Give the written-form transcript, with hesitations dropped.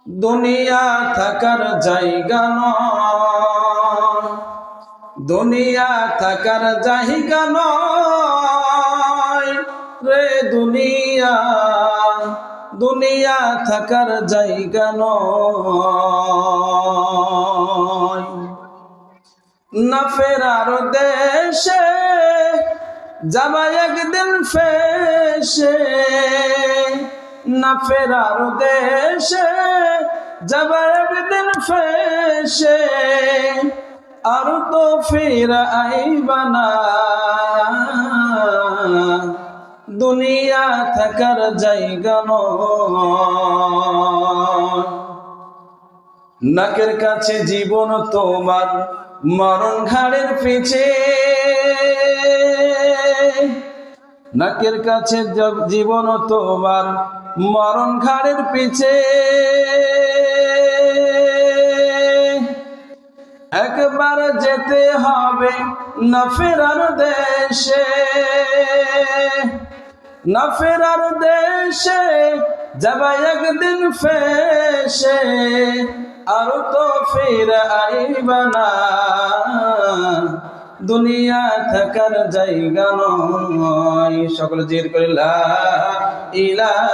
দুনিয়া থাকার জায়গা নয়, দুনিয়া থাকার জায়গা নয় রে দুনিয়া, দুনিয়া থাকার জায়গা নয়। না ফেরার দেশে যাবা একদিন ফেসে, না ফেরার দেশে যাবা একদিন ফেসে, আর তো ফির আইবা না। দুনিয়া থাকার জায়গা নয়। নাকের কাছে জীবন তোমার, মরণ ঘাড়ের পিছে। নাকের কাছে জীবন তোমার, মরণ ঘাড়ের পিছে। একবার যেতে হবে না ফেরার দেশে, না ফেরার দেশে যাবা একদিন ফেসে, আর তো ফির আইবা না। দুনিয়া থাকার জায়গা নয়। সকলে জিকির করে লা ইলাহা